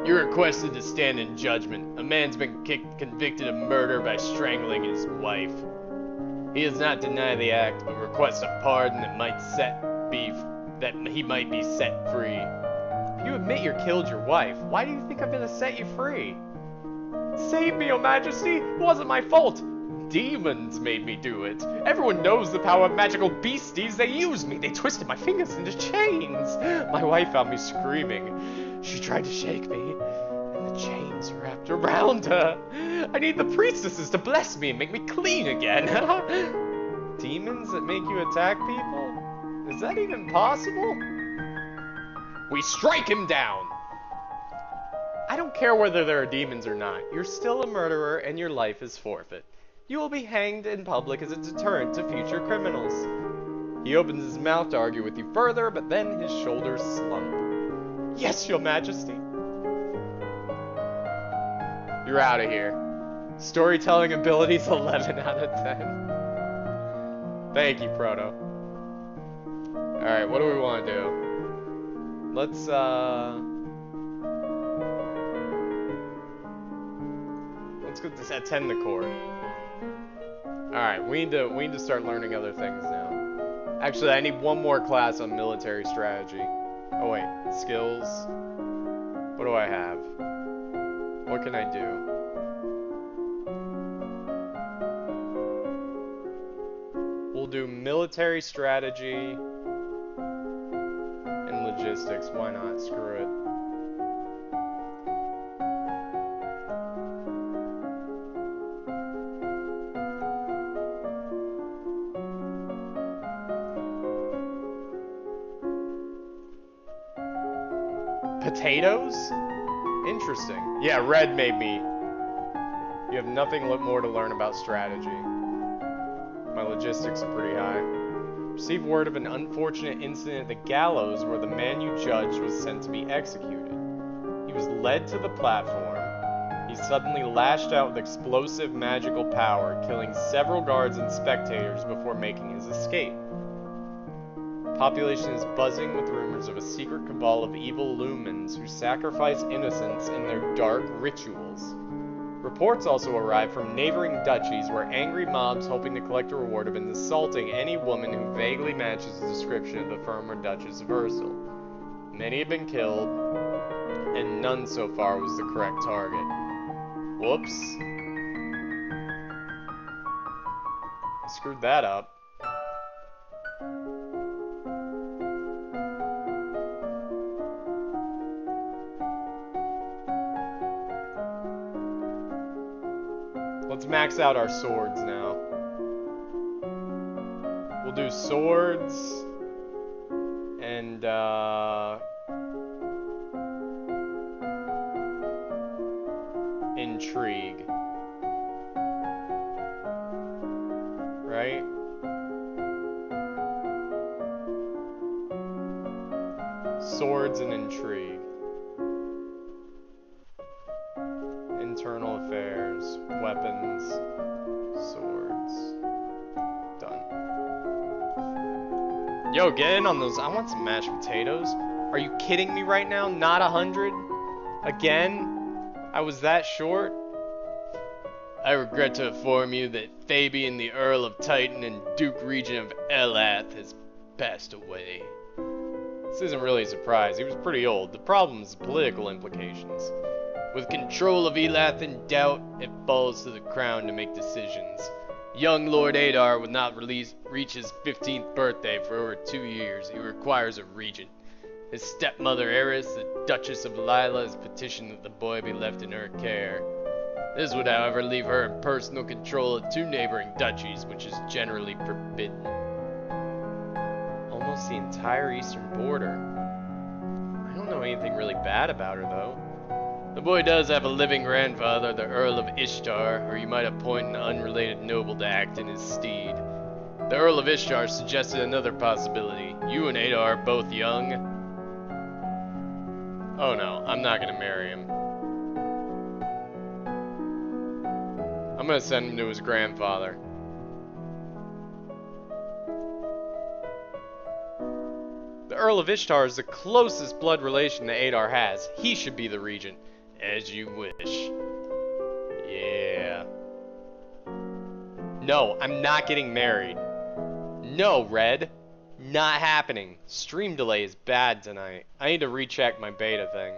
You're requested to stand in judgment. A man's been convicted of murder by strangling his wife. He does not deny the act, but requests a pardon that he might be set free. If you admit you killed your wife, why do you think I'm gonna set you free? Save me, O Majesty! It wasn't my fault! Demons made me do it. Everyone knows the power of magical beasties. They used me. They twisted my fingers into chains. My wife found me screaming. She tried to shake me, and the chains wrapped around her. I need the priestesses to bless me and make me clean again. Demons that make you attack people? Is that even possible? We strike him down! I don't care whether there are demons or not. You're still a murderer and your life is forfeit. You will be hanged in public as a deterrent to future criminals. He opens his mouth to argue with you further, but then his shoulders slump. Yes, Your Majesty. You're out of here. Storytelling abilities 11 out of 10. Thank you, Proto. Alright, what do we want to do? Let's go to attend the court. Alright, we need to start learning other things now. Actually, I need one more class on military strategy. Oh wait, skills. What do I have? What can I do? We'll do military strategy and logistics. Why not? Screw it. Potatoes? Interesting. Yeah, red made me. You have nothing more to learn about strategy. My logistics are pretty high. Received word of an unfortunate incident at the gallows where the man you judged was sent to be executed. He was led to the platform. He suddenly lashed out with explosive magical power, killing several guards and spectators before making his escape. Population is buzzing with rumors of a secret cabal of evil lumens who sacrifice innocents in their dark rituals. Reports also arrive from neighboring duchies where angry mobs hoping to collect a reward have been assaulting any woman who vaguely matches the description of the former Duchess of Ursul. Many have been killed, and none so far was the correct target. Whoops. Screwed that up. Let's max out our swords now. We'll do swords and intrigue. Right? Swords and intrigue. Internal affairs, weapons, swords. Done. Yo, get in on those. I want some mashed potatoes. Are you kidding me right now? Not 100? Again? I was that short? I regret to inform you that Fabian, the Earl of Titan and Duke Regent of Elath, has passed away. This isn't really a surprise. He was pretty old. The problem is the political implications. With control of Elath in doubt, it falls to the crown to make decisions. Young Lord Adar would not reach his 15th birthday for over 2 years. He requires a regent. His stepmother Eris, the Duchess of Lila, has petitioned that the boy be left in her care. This would, however, leave her in personal control of 2 neighboring duchies, which is generally forbidden. Almost the entire eastern border. I don't know anything really bad about her, though. The boy does have a living grandfather, the Earl of Ishtar, or you might appoint an unrelated noble to act in his stead. The Earl of Ishtar suggested another possibility. You and Adar are both young. Oh no, I'm not gonna marry him. I'm gonna send him to his grandfather. The Earl of Ishtar is the closest blood relation that Adar has. He should be the regent. As you wish. Yeah. No, I'm not getting married. No, Red. Not happening. Stream delay is bad tonight. I need to recheck my beta thing.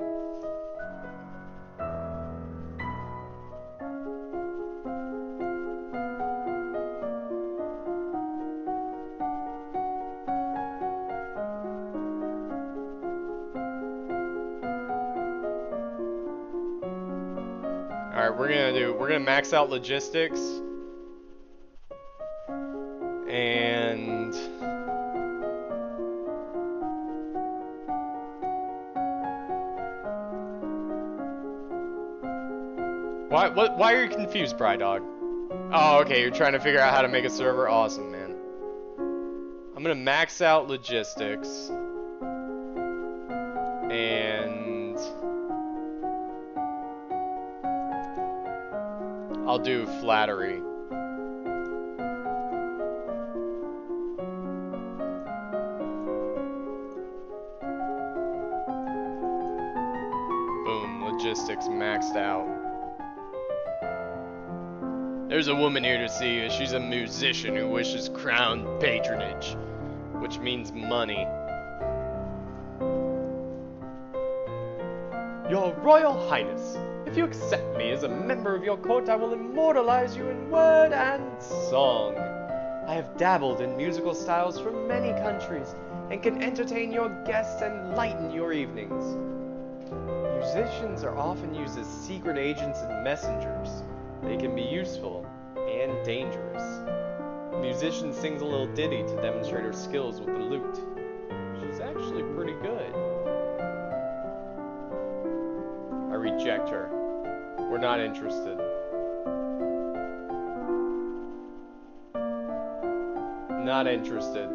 Alright, we're gonna max out logistics. And why are you confused, Bry Dog? Oh, okay, you're trying to figure out how to make a server? Awesome, man. I'm gonna max out logistics. And I'll do flattery. Boom, logistics maxed out. There's a woman here to see you. She's a musician who wishes crown patronage, which means money. Your Royal Highness, if you accept me as a member of your court, I will immortalize you in word and song. I have dabbled in musical styles from many countries and can entertain your guests and lighten your evenings. Musicians are often used as secret agents and messengers. They can be useful and dangerous. A musician sings a little ditty to demonstrate her skills with the lute. She's actually pretty good. I reject her. We're not interested. Not interested.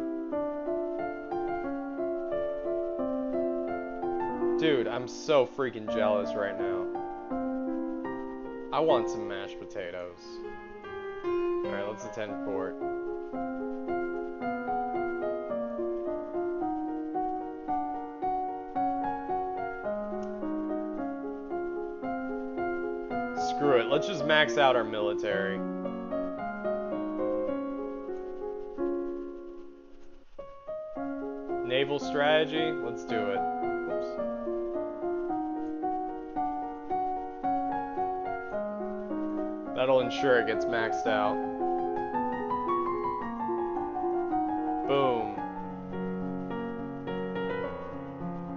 Dude, I'm so freaking jealous right now. I want some mashed potatoes. Alright, let's attend court. Screw it, let's just max out our military. Naval strategy, let's do it. Oops. That'll ensure it gets maxed out. Boom.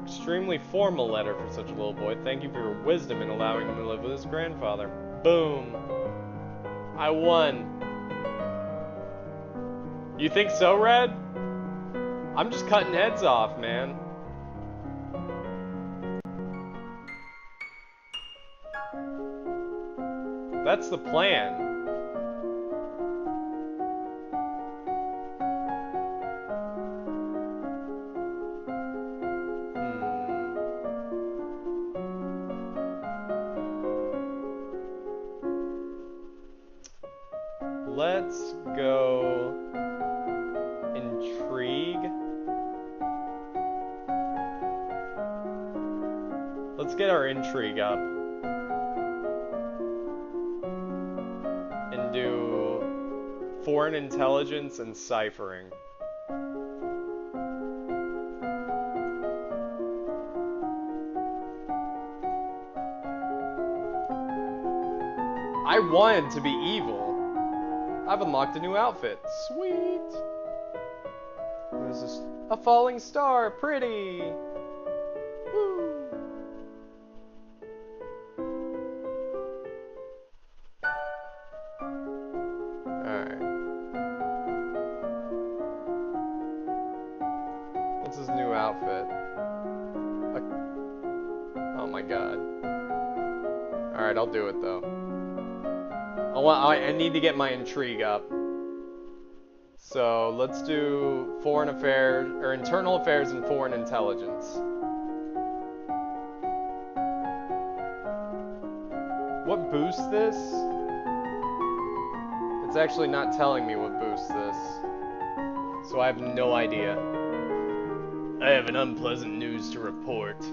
Extremely formal letter for such a little boy. Thank you for your wisdom in allowing him to live with his grandfather. Boom. I won. You think so, Red? I'm just cutting heads off, man. That's the plan. Let's go intrigue. Let's get our intrigue up. And do foreign intelligence and ciphering. I wanted to be evil. I've unlocked a new outfit. Sweet. What is this? A falling star. Pretty. Woo. Alright. What's his new outfit? Oh my god. Alright, I'll do it though. I need to get my intrigue up. So let's do foreign affairs, or internal affairs and foreign intelligence. What boosts this? It's actually not telling me what boosts this. So I have no idea. I have an unpleasant news to report.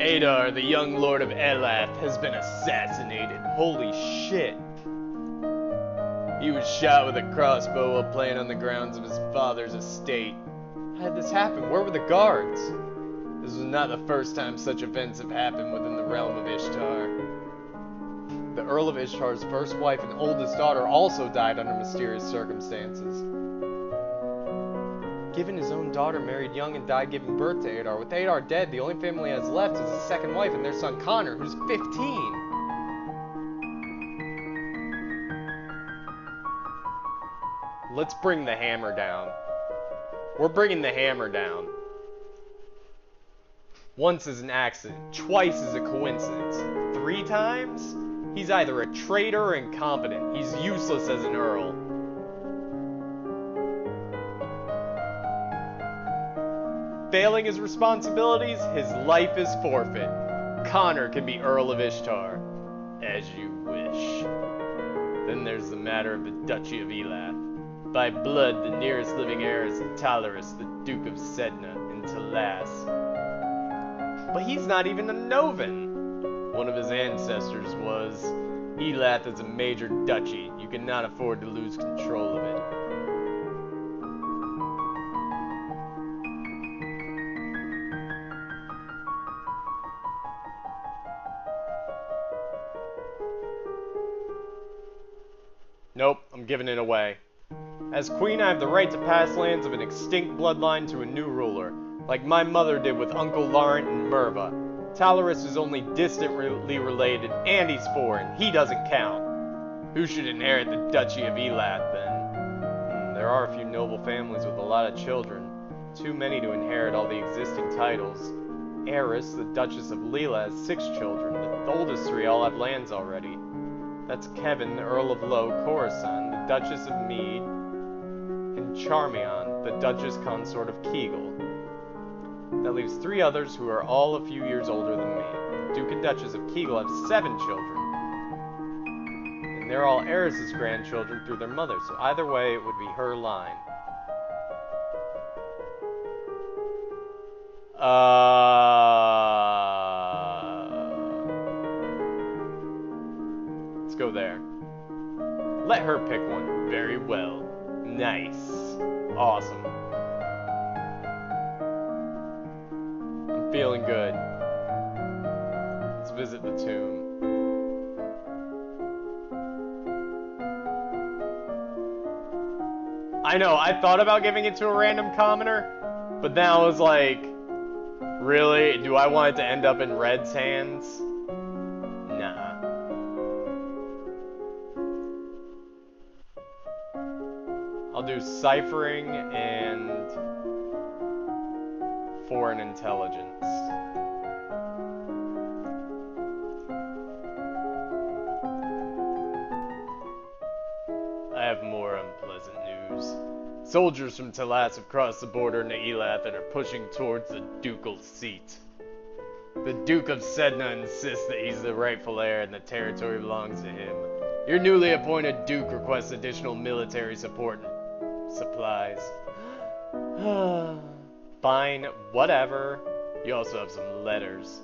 Adar, the young lord of Elath, has been assassinated. Holy shit. He was shot with a crossbow while playing on the grounds of his father's estate. How did this happen? Where were the guards? This was not the first time such events have happened within the realm of Ishtar. The Earl of Ishtar's first wife and oldest daughter also died under mysterious circumstances. Given his own daughter married young and died giving birth to Adar. With Adar dead, the only family he has left is his second wife and their son Connor, who's 15. Let's bring the hammer down. We're bringing the hammer down. Once is an accident, twice is a coincidence. 3 times? He's either a traitor or incompetent. He's useless as an earl. Failing his responsibilities, his life is forfeit. Connor can be Earl of Ishtar. As you wish. Then there's the matter of the Duchy of Elath. By blood, the nearest living heir is Talaris, the Duke of Sedna, and Talas. But he's not even a Novan. One of his ancestors was. Elath is a major duchy. You cannot afford to lose control of it. Nope, I'm giving it away. As queen, I have the right to pass lands of an extinct bloodline to a new ruler, like my mother did with Uncle Laurent and Merva. Talaris is only distantly related, and he's foreign. He doesn't count. Who should inherit the Duchy of Elath, then? There are a few noble families with a lot of children. Too many to inherit all the existing titles. Eris, the Duchess of Leela, has 6 children. The oldest 3 all have lands already. That's Kevin, the Earl of Low Coruscant, the Duchess of Mead, and Charmion, the Duchess Consort of Kegel. That leaves 3 others who are all a few years older than me. The Duke and Duchess of Kegel have 7 children. And they're all Eris's grandchildren through their mother, so either way it would be her line. Let's go there. Let her pick one. Very well. Nice. Awesome. I'm feeling good. Let's visit the tomb. I know, I thought about giving it to a random commoner, but then I was like, really? Do I want it to end up in Red's hands? Nah. I'll do ciphering and foreign intelligence. I have more unpleasant news. Soldiers from Talas have crossed the border into Elath and are pushing towards the ducal seat. The Duke of Sedna insists that he's the rightful heir and the territory belongs to him. Your newly appointed Duke requests additional military support and supplies. Fine, whatever. You also have some letters.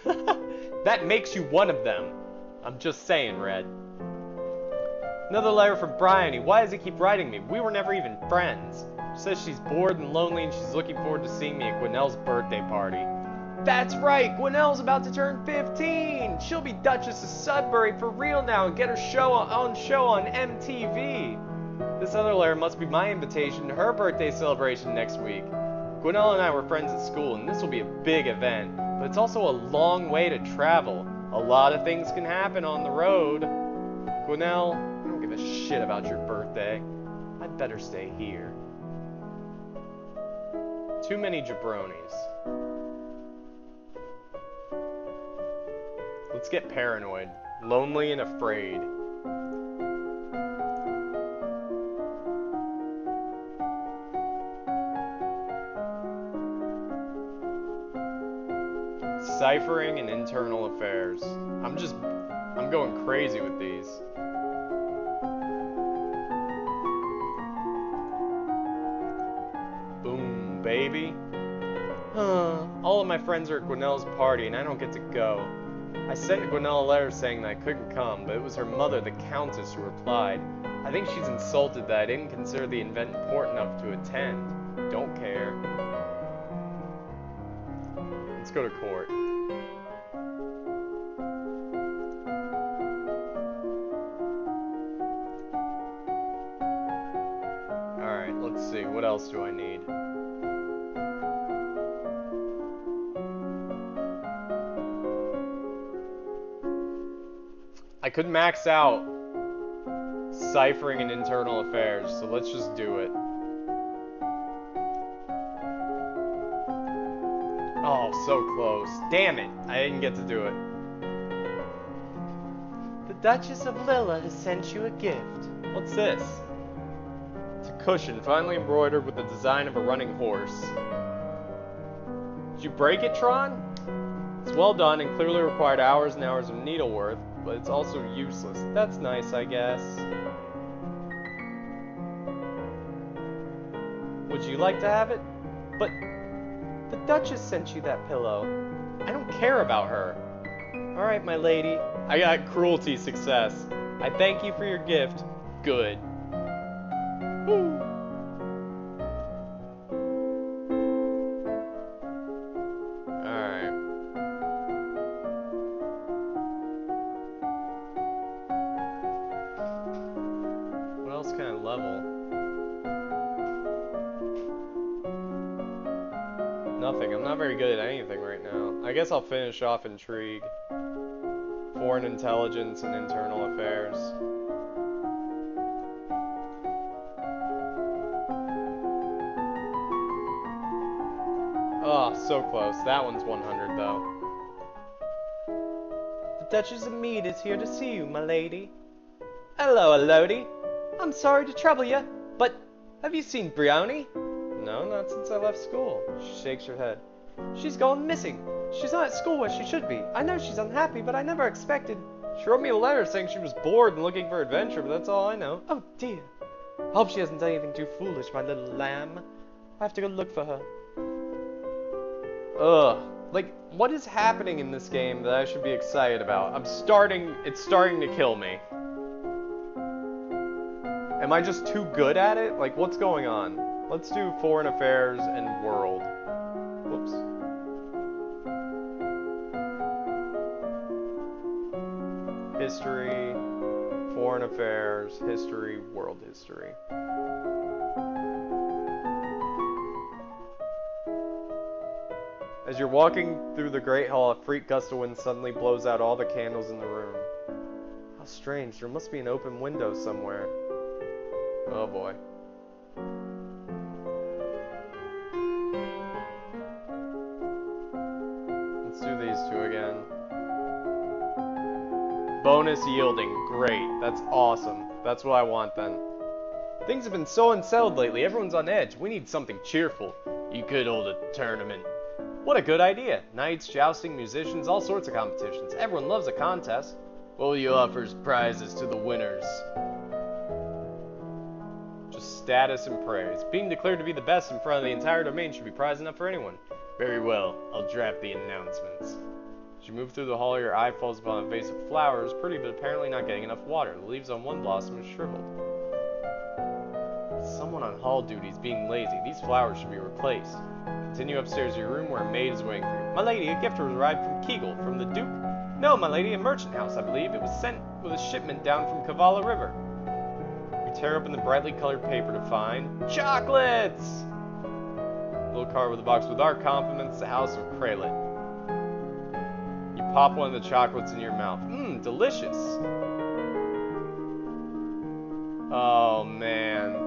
That makes you one of them. I'm just saying, Red. Another letter from Bryony. Why does he keep writing me? We were never even friends. She says she's bored and lonely and she's looking forward to seeing me at Gwinnell's birthday party. That's right, Gwinnell's about to turn 15. She'll be Duchess of Sudbury for real now and get her show on MTV. This other letter must be my invitation to her birthday celebration next week. Gwinnell and I were friends at school, and this will be a big event, but it's also a long way to travel. A lot of things can happen on the road. Gwinnell, I don't give a shit about your birthday. I'd better stay here. Too many jabronis. Let's get paranoid. Lonely and afraid. Ciphering and internal affairs. I'm going crazy with these. Boom, baby. All of my friends are at Gwinnell's party and I don't get to go. I sent Gwinnell a letter saying that I couldn't come, but it was her mother, the Countess, who replied. I think she's insulted that I didn't consider the event important enough to attend. Don't care. Let's go to court. Alright, let's see. What else do I need? I could max out ciphering and internal affairs, so let's just do it. Oh, so close. Damn it, I didn't get to do it. The Duchess of Lilla has sent you a gift. What's this? It's a cushion, finely embroidered with the design of a running horse. Did you break it, Tron? It's well done and clearly required hours and hours of needlework, but it's also useless. That's nice, I guess. Would you like to have it? But the Duchess sent you that pillow. I don't care about her. Alright, my lady. I got cruelty success. I thank you for your gift. Good. Woo. Alright. What else can I level? Nothing. I'm not very good at anything right now. I guess I'll finish off intrigue, foreign intelligence, and internal affairs. Oh, so close. That one's 100 though. The Duchess of Mead is here to see you, my lady. Hello, Elodie. I'm sorry to trouble you, but have you seen Brioni? No, not since I left school. She shakes her head. She's gone missing. She's not at school where she should be. I know she's unhappy, but I never expected. She wrote me a letter saying she was bored and looking for adventure, but that's all I know. Oh dear. I hope she hasn't done anything too foolish, my little lamb. I have to go look for her. Ugh. Like, what is happening in this game that I should be excited about? it's starting to kill me. Am I just too good at it? Like, what's going on? Let's do foreign affairs and world. Whoops. History, foreign affairs, history, world history. As you're walking through the Great Hall, a freak gust of wind suddenly blows out all the candles in the room. How strange, there must be an open window somewhere. Oh boy. Let's do these two again. Bonus yielding, great, that's awesome. That's what I want then. Things have been so unsettled lately, everyone's on edge. We need something cheerful. You could hold a tournament. What a good idea. Knights, jousting, musicians, all sorts of competitions. Everyone loves a contest. What will you offer as prizes to the winners? Just status and praise. Being declared to be the best in front of the entire domain should be prize enough for anyone. Very well, I'll draft the announcements. As you move through the hall, your eye falls upon a vase of flowers, pretty but apparently not getting enough water. The leaves on one blossom is shriveled. someone on hall duty is being lazy. These flowers should be replaced. Continue upstairs to your room where a maid is waiting for you. My lady, a gift has arrived from Kegel, from the Duke. No, my lady, a merchant house, I believe. It was sent with a shipment down from Kavala River. You tear open the brightly colored paper to find chocolates! A little card with a box with our compliments, the House of Kralit. You pop one of the chocolates in your mouth. Mmm, delicious. Oh, man.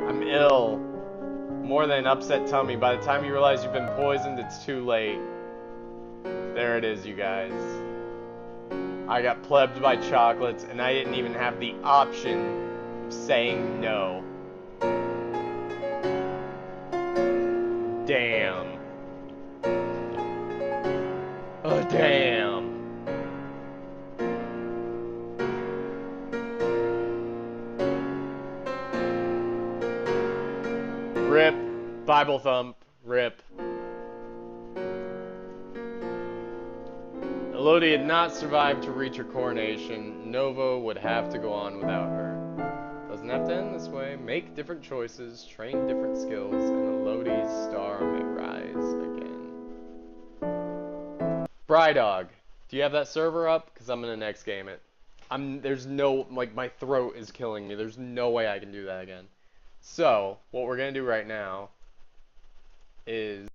I'm ill. More than an upset tummy. By the time you realize you've been poisoned, it's too late. There it is, you guys. I got plebbed by chocolates, and I didn't even have the option of saying no. Damn. Oh, damn. Rip. Bible thump. Rip. Elodie had not survived to reach her coronation. Nova would have to go on without her. Doesn't have to end this way. Make different choices, train different skills, and Elodie's star may rise again. Brydog, do you have that server up? Because I'm gonna next game it. There's no, like, my throat is killing me. There's no way I can do that again. So, what we're gonna do right now is